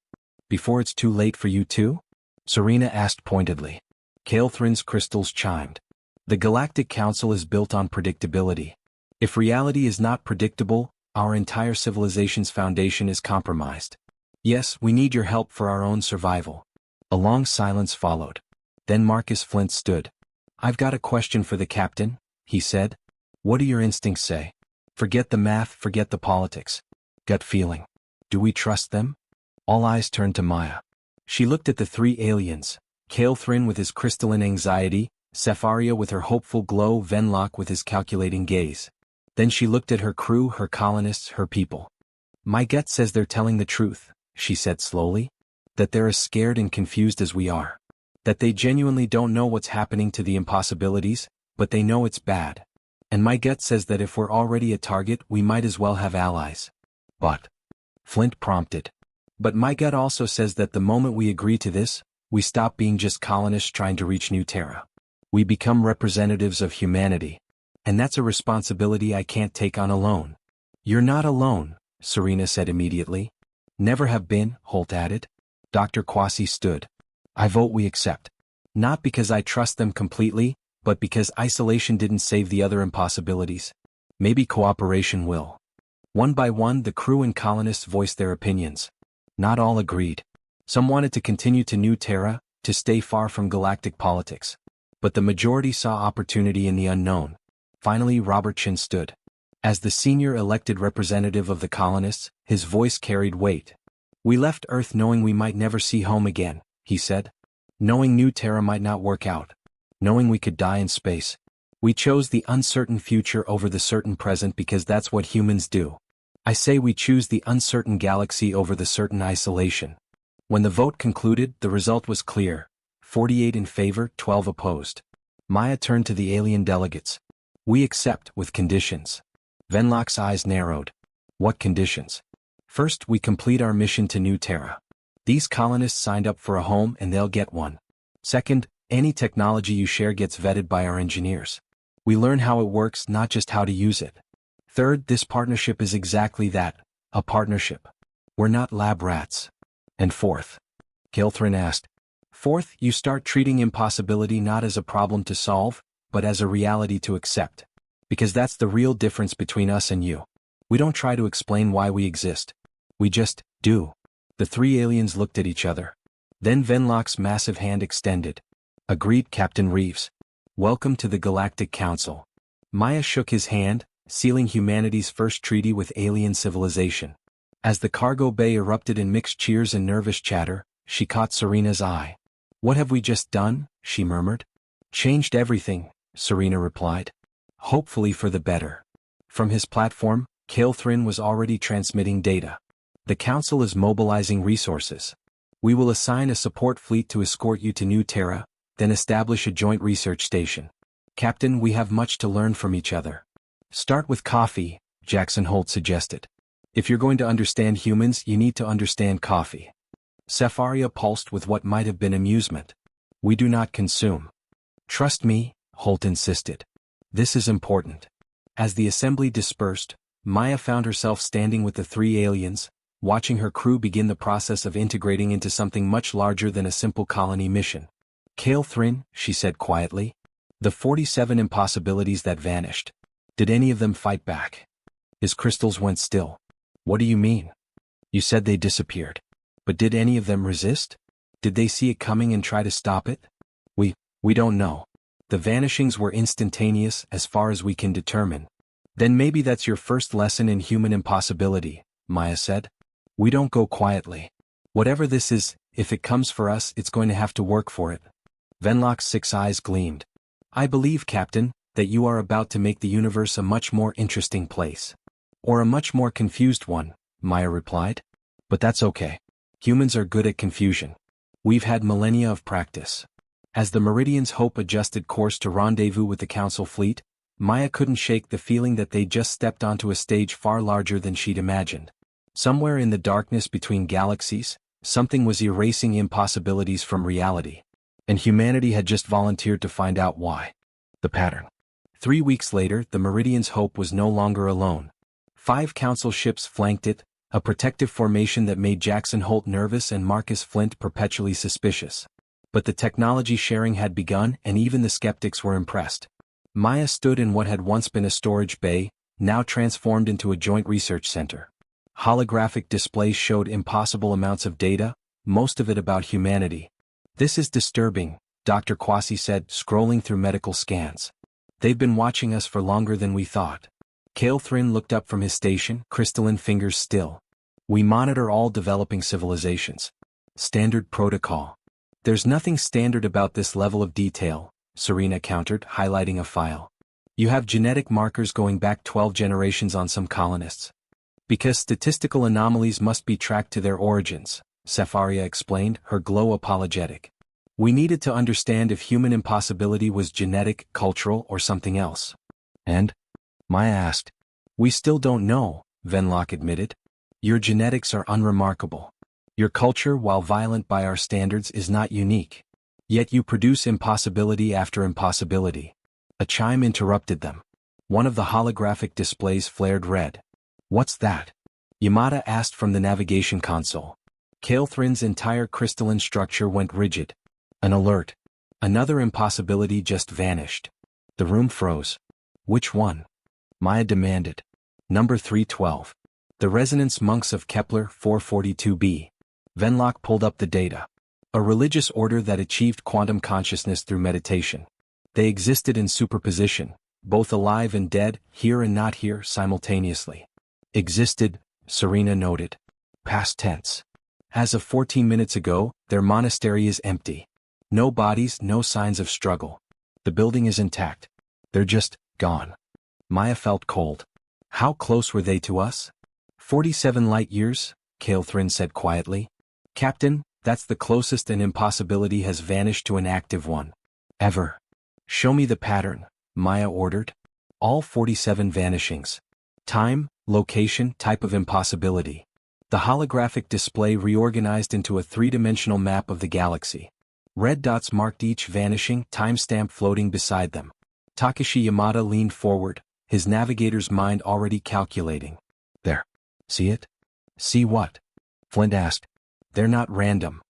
Before it's too late for you too? Serena asked pointedly. Kael'thrin's crystals chimed. The Galactic Council is built on predictability. If reality is not predictable, our entire civilization's foundation is compromised. Yes, we need your help for our own survival. A long silence followed. Then Marcus Flint stood. I've got a question for the captain, he said. What do your instincts say? Forget the math, forget the politics. Gut feeling. Do we trust them? All eyes turned to Maya. She looked at the three aliens, Kael'thrin with his crystalline anxiety, Sefaria with her hopeful glow, Venlock with his calculating gaze. Then she looked at her crew, her colonists, her people. My gut says they're telling the truth, she said slowly. That they're as scared and confused as we are. That they genuinely don't know what's happening to the impossibilities, but they know it's bad. And my gut says that if we're already a target, we might as well have allies. But, Flint prompted. But my gut also says that the moment we agree to this, we stop being just colonists trying to reach New Terra. We become representatives of humanity. And that's a responsibility I can't take on alone. You're not alone, Serena said immediately. Never have been, Holt added. Dr. Kwasi stood. I vote we accept. Not because I trust them completely, but because isolation didn't save the other impossibilities. Maybe cooperation will. One by one, the crew and colonists voiced their opinions. Not all agreed. Some wanted to continue to New Terra, to stay far from galactic politics. But the majority saw opportunity in the unknown. Finally, Robert Chin stood. As the senior elected representative of the colonists, his voice carried weight. We left Earth knowing we might never see home again, he said. Knowing New Terra might not work out. Knowing we could die in space. We chose the uncertain future over the certain present because that's what humans do. I say we choose the uncertain galaxy over the certain isolation. When the vote concluded, the result was clear. 48 in favor, 12 opposed. Maya turned to the alien delegates. We accept, with conditions. Venlock's eyes narrowed. What conditions? First, we complete our mission to New Terra. These colonists signed up for a home and they'll get one. Second, any technology you share gets vetted by our engineers. We learn how it works, not just how to use it. Third, this partnership is exactly that, a partnership. We're not lab rats. And fourth, Kael'thrin asked. Fourth, you start treating impossibility not as a problem to solve, but as a reality to accept. Because that's the real difference between us and you. We don't try to explain why we exist. We just do. The three aliens looked at each other. Then Venlock's massive hand extended. Agreed, Captain Reeves. Welcome to the Galactic Council. Maya shook his hand, sealing humanity's first treaty with alien civilization. As the cargo bay erupted in mixed cheers and nervous chatter, she caught Serena's eye. What have we just done? She murmured. Changed everything, Serena replied. Hopefully for the better. From his platform, Kael'thrin was already transmitting data. The Council is mobilizing resources. We will assign a support fleet to escort you to New Terra, then establish a joint research station. Captain, we have much to learn from each other. Start with coffee, Jackson Holt suggested. If you're going to understand humans, you need to understand coffee. Sefaria pulsed with what might have been amusement. We do not consume. Trust me, Holt insisted. This is important. As the assembly dispersed, Maya found herself standing with the three aliens, watching her crew begin the process of integrating into something much larger than a simple colony mission. Kael'thrin, she said quietly. The 47 impossibilities that vanished. Did any of them fight back? His crystals went still. What do you mean? You said they disappeared. But did any of them resist? Did they see it coming and try to stop it? We don't know. The vanishings were instantaneous as far as we can determine. Then maybe that's your first lesson in human impossibility, Maya said. We don't go quietly. Whatever this is, if it comes for us, it's going to have to work for it. Venlok's 6 eyes gleamed. I believe, Captain, that you are about to make the universe a much more interesting place. Or a much more confused one, Maya replied. But that's okay. Humans are good at confusion. We've had millennia of practice. As the Meridian's Hope adjusted course to rendezvous with the Council fleet, Maya couldn't shake the feeling that they'd just stepped onto a stage far larger than she'd imagined. Somewhere in the darkness between galaxies, something was erasing impossibilities from reality. And humanity had just volunteered to find out why. The pattern. 3 weeks later, the Meridian's Hope was no longer alone. 5 Council ships flanked it, a protective formation that made Jackson Holt nervous and Marcus Flint perpetually suspicious. But the technology sharing had begun, and even the skeptics were impressed. Maya stood in what had once been a storage bay, now transformed into a joint research center. Holographic displays showed impossible amounts of data, most of it about humanity. This is disturbing, Dr. Kwasi said, scrolling through medical scans. They've been watching us for longer than we thought. Cale Thrin looked up from his station, crystalline fingers still. We monitor all developing civilizations. Standard protocol. There's nothing standard about this level of detail, Serena countered, highlighting a file. You have genetic markers going back 12 generations on some colonists. Because statistical anomalies must be tracked to their origins, Sepharia explained, her glow apologetic. We needed to understand if human impossibility was genetic, cultural, or something else. And? Maya asked. We still don't know, Venlok admitted. Your genetics are unremarkable. Your culture, while violent by our standards, is not unique. Yet you produce impossibility after impossibility. A chime interrupted them. One of the holographic displays flared red. What's that? Yamada asked from the navigation console. Cale Thrin's entire crystalline structure went rigid. An alert. Another impossibility just vanished. The room froze. Which one? Maya demanded. Number 312. The Resonance Monks of Kepler 442b. Venlok pulled up the data. A religious order that achieved quantum consciousness through meditation. They existed in superposition, both alive and dead, here and not here, simultaneously. Existed, Serena noted. Past tense. As of 14 minutes ago, their monastery is empty. No bodies, no signs of struggle. The building is intact. They're just gone. Maya felt cold. How close were they to us? 47 light years, Cale Thrin said quietly. Captain, that's the closest an impossibility has vanished to an active one. Ever. Show me the pattern, Maya ordered. All 47 vanishings. Time, location, type of impossibility. The holographic display reorganized into a 3-dimensional map of the galaxy. Red dots marked each vanishing, timestamp floating beside them. Takashi Yamada leaned forward, his navigator's mind already calculating. There. See it? See what? Flint asked. They're not random.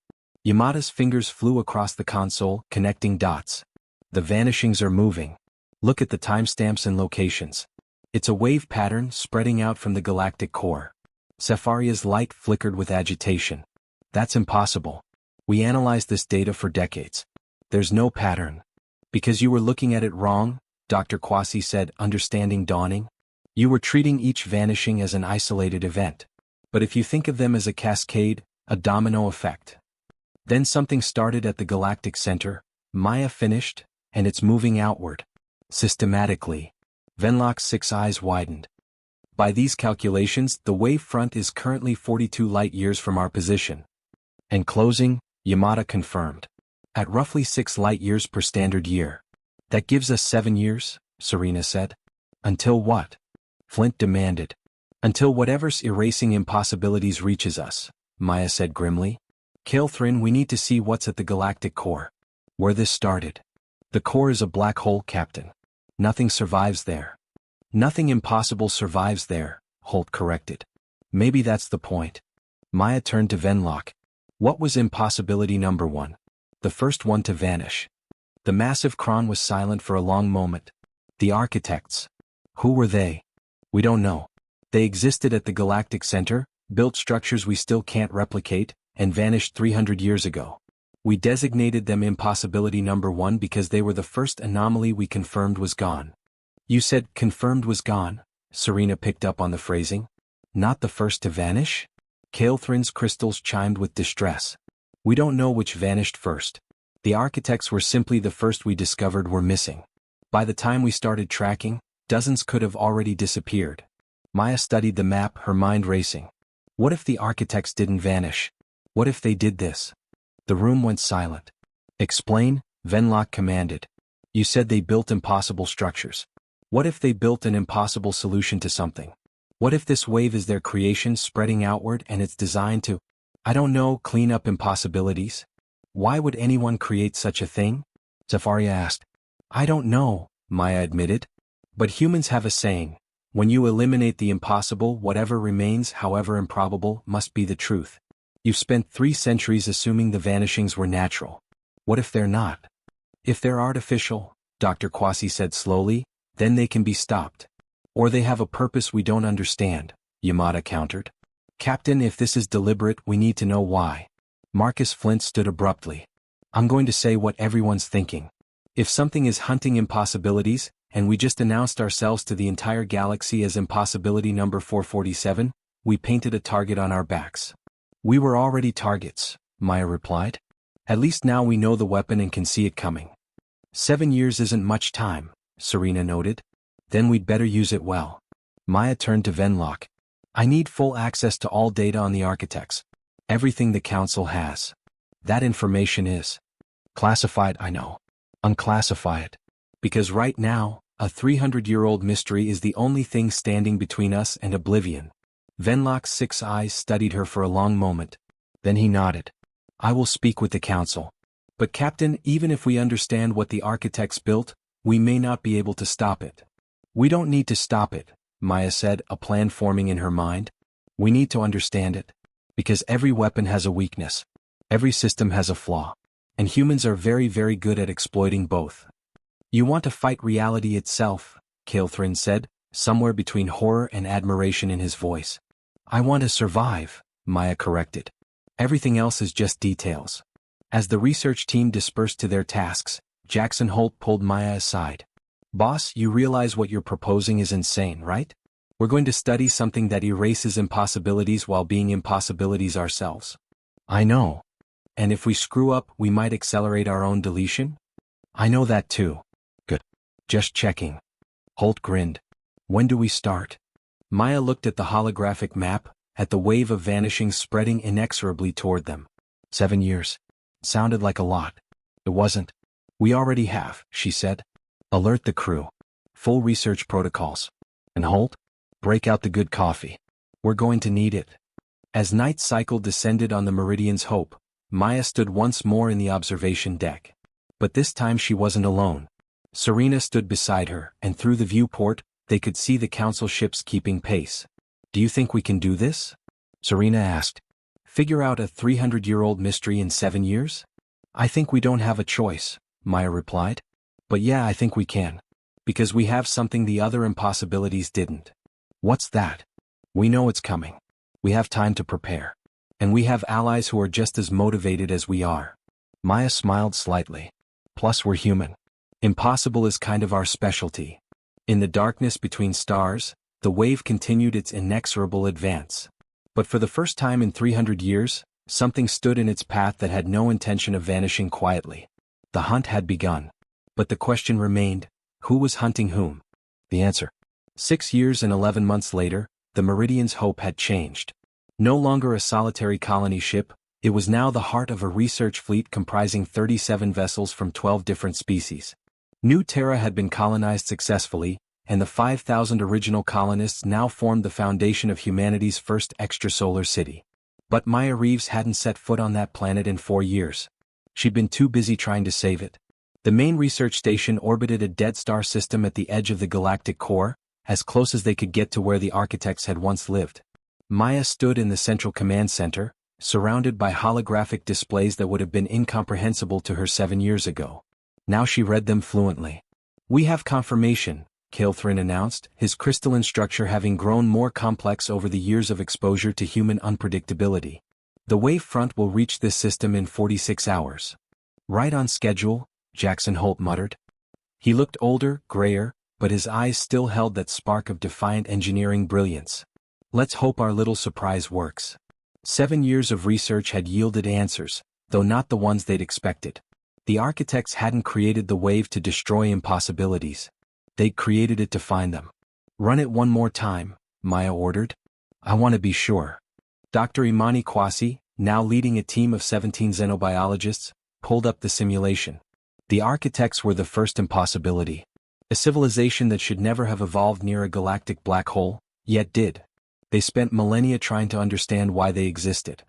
Yamada's fingers flew across the console, connecting dots. The vanishings are moving. Look at the timestamps and locations. It's a wave pattern spreading out from the galactic core. Sepharia's light flickered with agitation. That's impossible. We analyzed this data for decades. There's no pattern. Because you were looking at it wrong, Dr. Kwasi said, understanding dawning. You were treating each vanishing as an isolated event. But if you think of them as a cascade, a domino effect. Then something started at the galactic center, Maya finished, and it's moving outward. Systematically. Venlok's 6 eyes widened. By these calculations, the wave front is currently 42 light-years from our position. And closing, Yamada confirmed. At roughly 6 light-years per standard year. That gives us 7 years, Serena said. Until what? Flint demanded. Until whatever's erasing impossibilities reaches us, Maya said grimly. Cale Thrin, we need to see what's at the galactic core. Where this started. The core is a black hole, Captain. Nothing survives there. Nothing impossible survives there, Holt corrected. Maybe that's the point. Maya turned to Venlok. What was impossibility number 1? The first one to vanish. The massive Kron was silent for a long moment. The architects. Who were they? We don't know. They existed at the galactic center, built structures we still can't replicate, and vanished 300 years ago. We designated them impossibility number 1 because they were the first anomaly we confirmed was gone. You said confirmed was gone, Serena picked up on the phrasing. Not the first to vanish? Caelthrin's crystals chimed with distress. We don't know which vanished first. The architects were simply the first we discovered were missing. By the time we started tracking, dozens could have already disappeared. Maya studied the map, her mind racing. What if the architects didn't vanish? What if they did this? The room went silent. Explain, Venlock commanded. You said they built impossible structures. What if they built an impossible solution to something? What if this wave is their creation spreading outward and it's designed to, I don't know, clean up impossibilities? Why would anyone create such a thing? Zafaria asked. I don't know, Maya admitted. But humans have a saying. When you eliminate the impossible, whatever remains, however improbable, must be the truth. You've spent 3 centuries assuming the vanishings were natural. What if they're not? If they're artificial, Dr. Kwasi said slowly, then they can be stopped. Or they have a purpose we don't understand, Yamada countered. Captain, if this is deliberate, we need to know why. Marcus Flint stood abruptly. I'm going to say what everyone's thinking. If something is hunting impossibilities, and we just announced ourselves to the entire galaxy as impossibility number 447, we painted a target on our backs. We were already targets, Maya replied. At least now we know the weapon and can see it coming. 7 years isn't much time, Serena noted. Then we'd better use it well. Maya turned to Venlock. I need full access to all data on the architects. Everything the Council has. That information is classified, I know. Unclassify it. Because right now, a 300-year-old mystery is the only thing standing between us and oblivion. Venlock's 6 eyes studied her for a long moment. Then he nodded. I will speak with the Council. But Captain, even if we understand what the architects built, we may not be able to stop it. We don't need to stop it, Maya said, a plan forming in her mind. We need to understand it. Because every weapon has a weakness. Every system has a flaw. And humans are very, very good at exploiting both. You want to fight reality itself, Caelthrin said, somewhere between horror and admiration in his voice. I want to survive, Maya corrected. Everything else is just details. As the research team dispersed to their tasks, Jackson Holt pulled Maya aside. Boss, you realize what you're proposing is insane, right? We're going to study something that erases impossibilities while being impossibilities ourselves. I know. And if we screw up, we might accelerate our own deletion? I know that too. Good. Just checking. Holt grinned. When do we start? Maya looked at the holographic map, at the wave of vanishing spreading inexorably toward them. 7 years. Sounded like a lot. It wasn't. We already have, she said. Alert the crew. Full research protocols. And Holt? Break out the good coffee. We're going to need it. As night cycle descended on the Meridian's Hope, Maya stood once more in the observation deck. But this time she wasn't alone. Serena stood beside her, and through the viewport, they could see the Council ships keeping pace. Do you think we can do this? Serena asked. Figure out a 300-year-old mystery in 7 years? I think we don't have a choice, Maya replied. But yeah, I think we can. Because we have something the other impossibilities didn't. What's that? We know it's coming. We have time to prepare. And we have allies who are just as motivated as we are. Maya smiled slightly. Plus we're human. Impossible is kind of our specialty. In the darkness between stars, the wave continued its inexorable advance. But for the first time in 300 years, something stood in its path that had no intention of vanishing quietly. The hunt had begun. But the question remained, who was hunting whom? The answer. 6 years and 11 months later, the Meridian's Hope had changed. No longer a solitary colony ship, it was now the heart of a research fleet comprising 37 vessels from 12 different species. New Terra had been colonized successfully, and the 5,000 original colonists now formed the foundation of humanity's first extrasolar city. But Maya Reeves hadn't set foot on that planet in 4 years. She'd been too busy trying to save it. The main research station orbited a dead star system at the edge of the galactic core, as close as they could get to where the architects had once lived. Maya stood in the central command center, surrounded by holographic displays that would have been incomprehensible to her 7 years ago. Now she read them fluently. We have confirmation, Caelthrin announced, his crystalline structure having grown more complex over the years of exposure to human unpredictability. The wave front will reach this system in 46 hours. Right on schedule, Jackson Holt muttered. He looked older, grayer, but his eyes still held that spark of defiant engineering brilliance. Let's hope our little surprise works. 7 years of research had yielded answers, though not the ones they'd expected. The architects hadn't created the wave to destroy impossibilities. They'd created it to find them. Run it one more time, Maya ordered. I want to be sure. Dr. Imani Kwasi, now leading a team of 17 xenobiologists, pulled up the simulation. The architects were the first impossibility. A civilization that should never have evolved near a galactic black hole, yet did. They spent millennia trying to understand why they existed.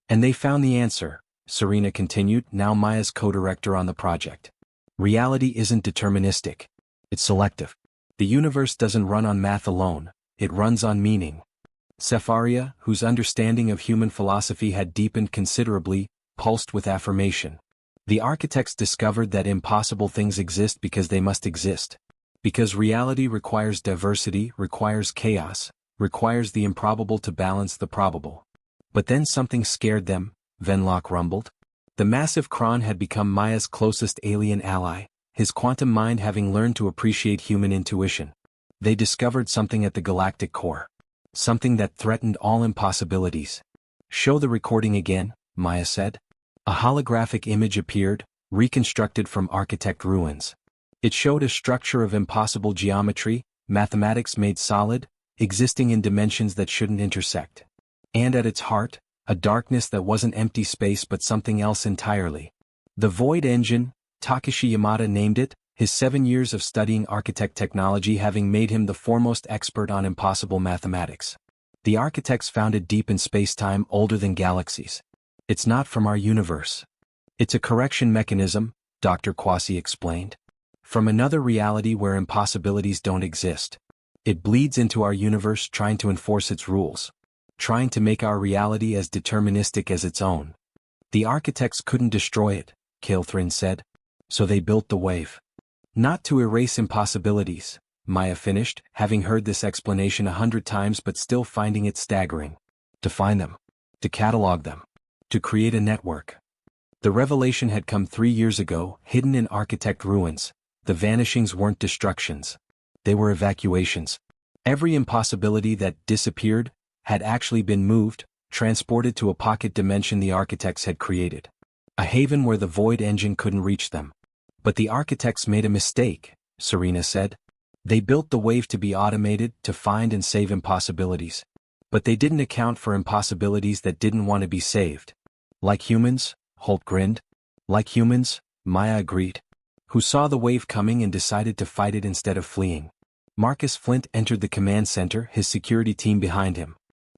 And they found the answer, Serena continued, now Maya's co-director on the project. Reality isn't deterministic. It's selective. The universe doesn't run on math alone, it runs on meaning. Sepharia, whose understanding of human philosophy had deepened considerably, pulsed with affirmation. The architects discovered that impossible things exist because they must exist. Because reality requires diversity, requires chaos, requires the improbable to balance the probable. But then something scared them, Venlock rumbled. The massive Kron had become Maya's closest alien ally, his quantum mind having learned to appreciate human intuition. They discovered something at the galactic core. Something that threatened all impossibilities. Show the recording again, Maya said. A holographic image appeared, reconstructed from architect ruins. It showed a structure of impossible geometry, mathematics made solid, existing in dimensions that shouldn't intersect. And at its heart, a darkness that wasn't empty space but something else entirely. The Void Engine, Takeshi Yamada named it, his 7 years of studying architect technology having made him the foremost expert on impossible mathematics. The architects found it deep in space-time, older than galaxies. It's not from our universe. It's a correction mechanism, Dr. Kwasi explained. From another reality where impossibilities don't exist. It bleeds into our universe trying to enforce its rules. Trying to make our reality as deterministic as its own. The architects couldn't destroy it, Kael'thrin said. So they built the wave. Not to erase impossibilities, Maya finished, having heard this explanation 100 times but still finding it staggering. To find them. To catalog them. To create a network. The revelation had come 3 years ago, hidden in architect ruins. The vanishings weren't destructions. They were evacuations. Every impossibility that disappeared had actually been moved, transported to a pocket dimension the architects had created. A haven where the Void Engine couldn't reach them. But the architects made a mistake, Serena said. They built the wave to be automated, to find and save impossibilities. But they didn't account for impossibilities that didn't want to be saved. Like humans, Holt grinned. Like humans, Maya agreed. Who saw the wave coming and decided to fight it instead of fleeing. Marcus Flint entered the command center, his security team behind him.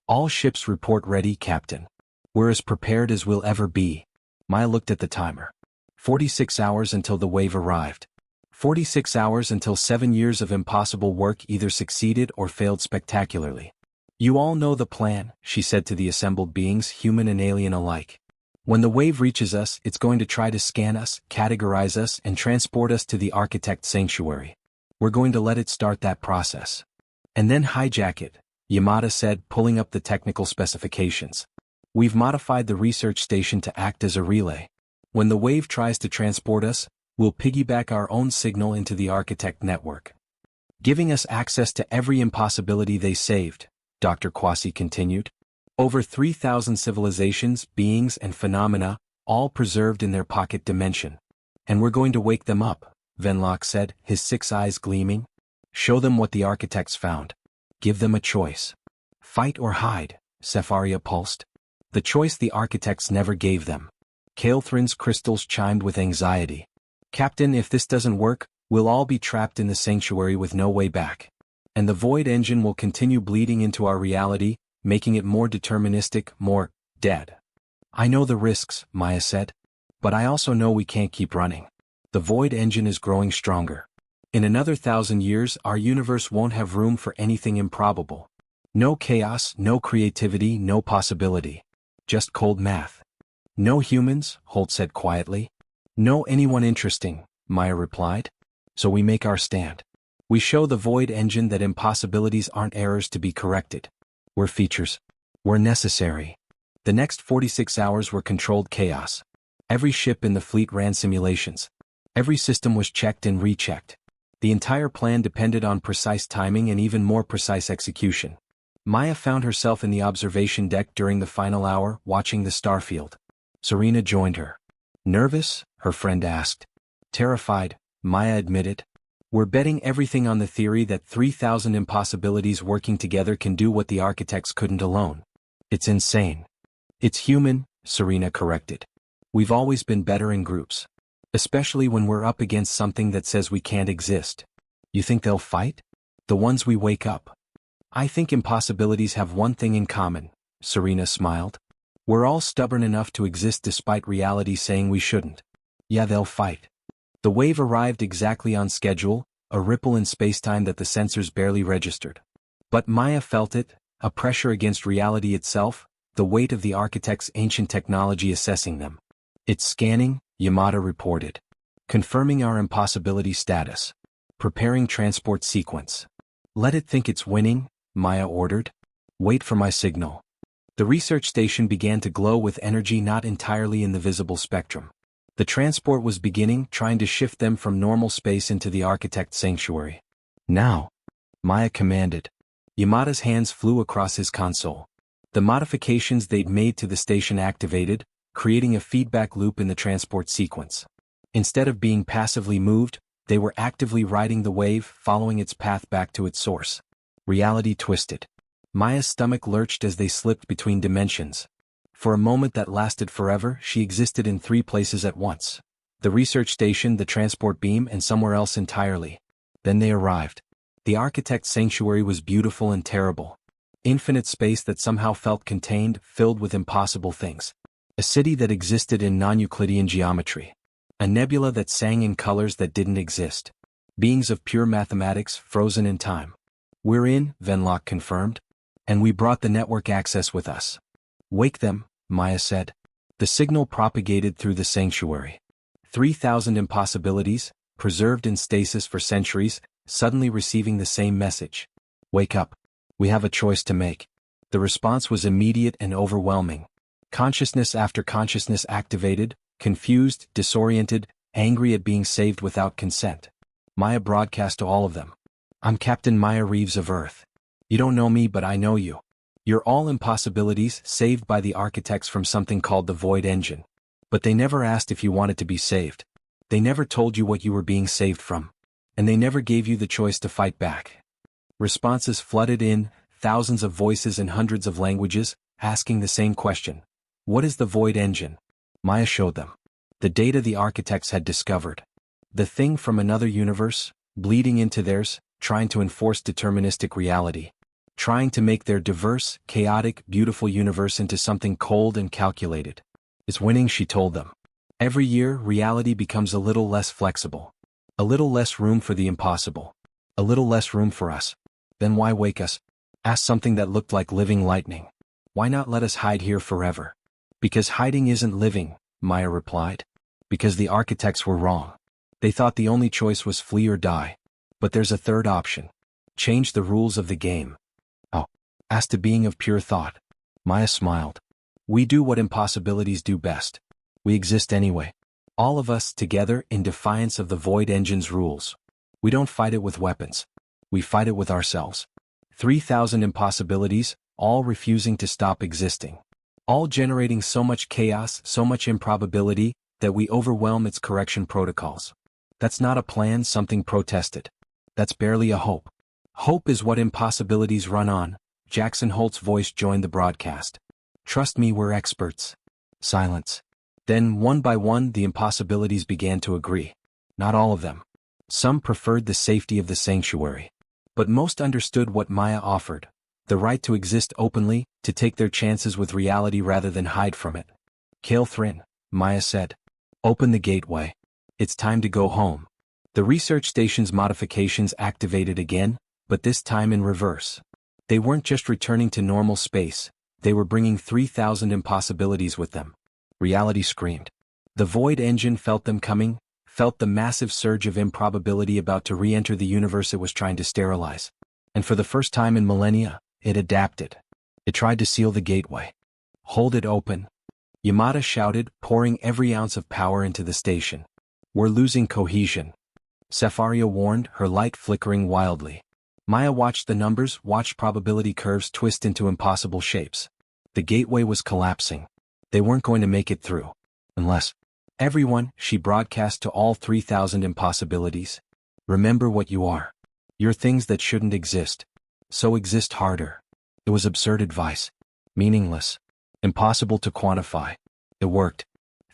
All ships report ready, Captain. We're as prepared as we'll ever be. Maya looked at the timer. 46 hours until the wave arrived. 46 hours until 7 years of impossible work either succeeded or failed spectacularly. You all know the plan, she said to the assembled beings, human and alien alike. When the wave reaches us, it's going to try to scan us, categorize us, and transport us to the architect sanctuary. We're going to let it start that process. And then hijack it, Yamada said, pulling up the technical specifications. We've modified the research station to act as a relay. When the wave tries to transport us, we'll piggyback our own signal into the architect network. Giving us access to every impossibility they saved, Dr. Kwasi continued. Over 3,000 civilizations, beings, and phenomena, all preserved in their pocket dimension. And we're going to wake them up, Venlock said, his 6 eyes gleaming. Show them what the architects found. Give them a choice. Fight or hide, Sepharia pulsed. The choice the architects never gave them. Kael'thrin's crystals chimed with anxiety. Captain, if this doesn't work, we'll all be trapped in the sanctuary with no way back. And the Void Engine will continue bleeding into our reality, making it more deterministic, more dead. I know the risks, Maya said. But I also know we can't keep running. The Void Engine is growing stronger. In another 1,000 years, our universe won't have room for anything improbable. No chaos, no creativity, no possibility. Just cold math. No humans, Holt said quietly. No anyone interesting, Maya replied. So we make our stand. We show the Void Engine that impossibilities aren't errors to be corrected. We're features. We're necessary. The next 46 hours were controlled chaos. Every ship in the fleet ran simulations. Every system was checked and rechecked. The entire plan depended on precise timing and even more precise execution. Maya found herself in the observation deck during the final hour, watching the starfield. Serena joined her. Nervous? Her friend asked. Terrified, Maya admitted. We're betting everything on the theory that 3,000 impossibilities working together can do what the architects couldn't alone. It's insane. It's human, Serena corrected. We've always been better in groups. Especially when we're up against something that says we can't exist. You think they'll fight? The ones we wake up. I think impossibilities have one thing in common, Serena smiled. We're all stubborn enough to exist despite reality saying we shouldn't. Yeah, they'll fight. The wave arrived exactly on schedule, a ripple in spacetime that the sensors barely registered. But Maya felt it, a pressure against reality itself, the weight of the architect's ancient technology assessing them. It's scanning, Yamada reported. Confirming our impossibility status. Preparing transport sequence. Let it think it's winning, Maya ordered. Wait for my signal. The research station began to glow with energy not entirely in the visible spectrum. The transport was beginning, trying to shift them from normal space into the architect's sanctuary. Now, Maya commanded. Yamada's hands flew across his console. The modifications they'd made to the station activated, creating a feedback loop in the transport sequence. Instead of being passively moved, they were actively riding the wave, following its path back to its source. Reality twisted. Maya's stomach lurched as they slipped between dimensions. For a moment that lasted forever, she existed in 3 places at once. The research station, the transport beam, and somewhere else entirely. Then they arrived. The architect's sanctuary was beautiful and terrible. Infinite space that somehow felt contained, filled with impossible things. A city that existed in non-Euclidean geometry. A nebula that sang in colors that didn't exist. Beings of pure mathematics, frozen in time. We're in, Venlock confirmed. And we brought the network access with us. Wake them, Maya said. The signal propagated through the sanctuary. 3,000 impossibilities, preserved in stasis for centuries, suddenly receiving the same message. Wake up. We have a choice to make. The response was immediate and overwhelming. Consciousness after consciousness activated, confused, disoriented, angry at being saved without consent. Maya broadcast to all of them. I'm Captain Maya Reeves of Earth. You don't know me, but I know you. You're all impossibilities, saved by the architects from something called the Void Engine. But they never asked if you wanted to be saved. They never told you what you were being saved from. And they never gave you the choice to fight back. Responses flooded in, thousands of voices in hundreds of languages, asking the same question. What is the Void Engine? Maya showed them. The data the architects had discovered. The thing from another universe, bleeding into theirs, trying to enforce deterministic reality. Trying to make their diverse, chaotic, beautiful universe into something cold and calculated. It's winning, she told them. Every year, reality becomes a little less flexible. A little less room for the impossible. A little less room for us. Then why wake us? Ask something that looked like living lightning. Why not let us hide here forever? Because hiding isn't living, Maya replied. Because the architects were wrong. They thought the only choice was flee or die. But there's a third option. Change the rules of the game. Oh, asked a being of pure thought. Maya smiled. We do what impossibilities do best. We exist anyway. All of us together in defiance of the Void Engine's rules. We don't fight it with weapons. We fight it with ourselves. 3,000 impossibilities, all refusing to stop existing. All generating so much chaos, so much improbability, that we overwhelm its correction protocols. That's not a plan, something protested. That's barely a hope. Hope is what impossibilities run on. Jackson Holt's voice joined the broadcast. Trust me, we're experts. Silence. Then, one by one, the impossibilities began to agree. Not all of them. Some preferred the safety of the sanctuary. But most understood what Maya offered. The right to exist openly, to take their chances with reality rather than hide from it. Kale Thrin, Maya said. Open the gateway. It's time to go home. The research station's modifications activated again, but this time in reverse. They weren't just returning to normal space, they were bringing 3,000 impossibilities with them. Reality screamed. The Void Engine felt them coming, felt the massive surge of improbability about to re-enter the universe it was trying to sterilize. And for the first time in millennia, it adapted. It tried to seal the gateway. Hold it open. Yamada shouted, pouring every ounce of power into the station. We're losing cohesion. Safaria warned, her light flickering wildly. Maya watched the numbers, watched probability curves twist into impossible shapes. The gateway was collapsing. They weren't going to make it through. Unless. Everyone, she broadcast to all 3,000 impossibilities. Remember what you are. You're things that shouldn't exist. So exist harder. It was absurd advice. Meaningless. Impossible to quantify. It worked.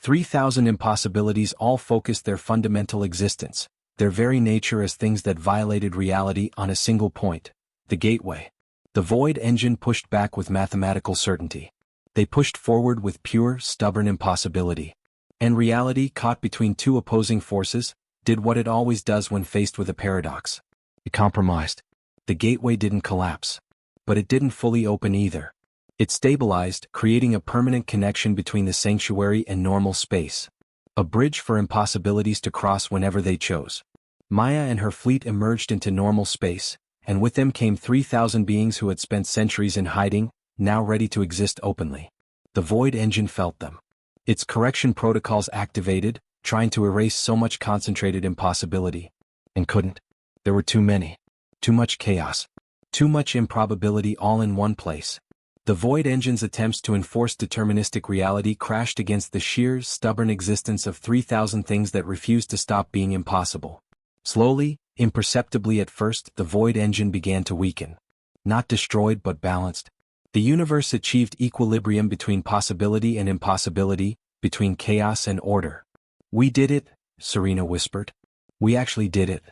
3,000 impossibilities all focused their fundamental existence, their very nature as things that violated reality on a single point, the gateway. The void engine pushed back with mathematical certainty. They pushed forward with pure, stubborn impossibility. And reality, caught between two opposing forces, did what it always does when faced with a paradox. It compromised. The gateway didn't collapse. But it didn't fully open either. It stabilized, creating a permanent connection between the sanctuary and normal space. A bridge for impossibilities to cross whenever they chose. Maya and her fleet emerged into normal space, and with them came 3,000 beings who had spent centuries in hiding, now ready to exist openly. The void engine felt them. Its correction protocols activated, trying to erase so much concentrated impossibility. And couldn't. There were too many. Too much chaos. Too much improbability all in one place. The void engine's attempts to enforce deterministic reality crashed against the sheer, stubborn existence of 3,000 things that refused to stop being impossible. Slowly, imperceptibly at first, the void engine began to weaken. Not destroyed but balanced. The universe achieved equilibrium between possibility and impossibility, between chaos and order. We did it, Serena whispered. We actually did it.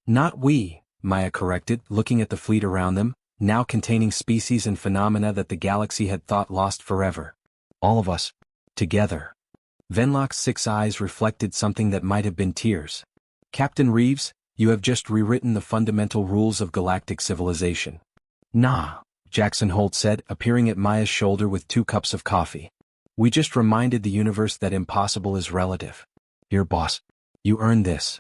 Not we, Maya corrected, looking at the fleet around them, now containing species and phenomena that the galaxy had thought lost forever. All of us. Together. Venlock's 6 eyes reflected something that might have been tears. Captain Reeves, you have just rewritten the fundamental rules of galactic civilization. Nah, Jackson Holt said, appearing at Maya's shoulder with 2 cups of coffee. We just reminded the universe that impossible is relative. Here, boss. You earned this.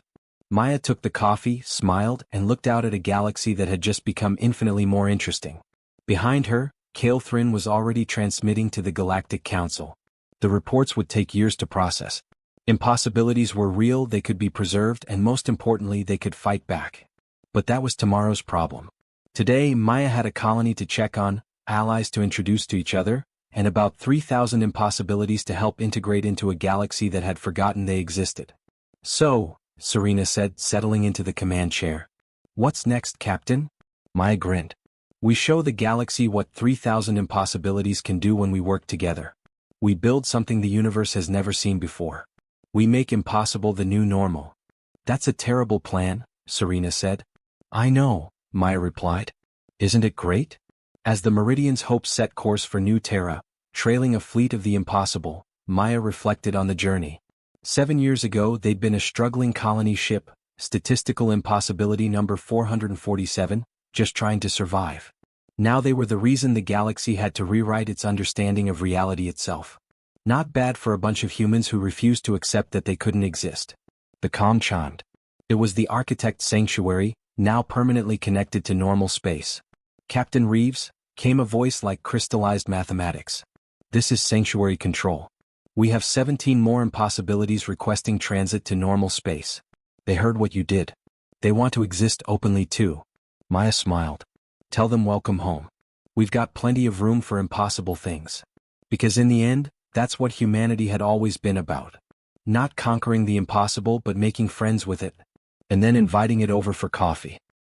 Maya took the coffee, smiled, and looked out at a galaxy that had just become infinitely more interesting. Behind her, Kael'thrin was already transmitting to the Galactic Council. The reports would take years to process. Impossibilities were real, they could be preserved, and most importantly, they could fight back. But that was tomorrow's problem. Today, Maya had a colony to check on, allies to introduce to each other, and about 3,000 impossibilities to help integrate into a galaxy that had forgotten they existed. So, Serena said, settling into the command chair. What's next, Captain? Maya grinned. We show the galaxy what 3,000 impossibilities can do when we work together. We build something the universe has never seen before. We make impossible the new normal. That's a terrible plan, Serena said. I know, Maya replied. Isn't it great? As the Meridian's hopes set course for New Terra, trailing a fleet of the impossible, Maya reflected on the journey. 7 years ago they'd been a struggling colony ship, Statistical Impossibility number 447, just trying to survive. Now they were the reason the galaxy had to rewrite its understanding of reality itself. Not bad for a bunch of humans who refused to accept that they couldn't exist. The comm chimed. It was the architect's sanctuary, now permanently connected to normal space. Captain Reeves, came a voice like crystallized mathematics. This is sanctuary control. We have 17 more impossibilities requesting transit to normal space. They heard what you did. They want to exist openly too. Maya smiled. Tell them welcome home. We've got plenty of room for impossible things. Because in the end, that's what humanity had always been about. Not conquering the impossible but making friends with it. And then inviting it over for coffee.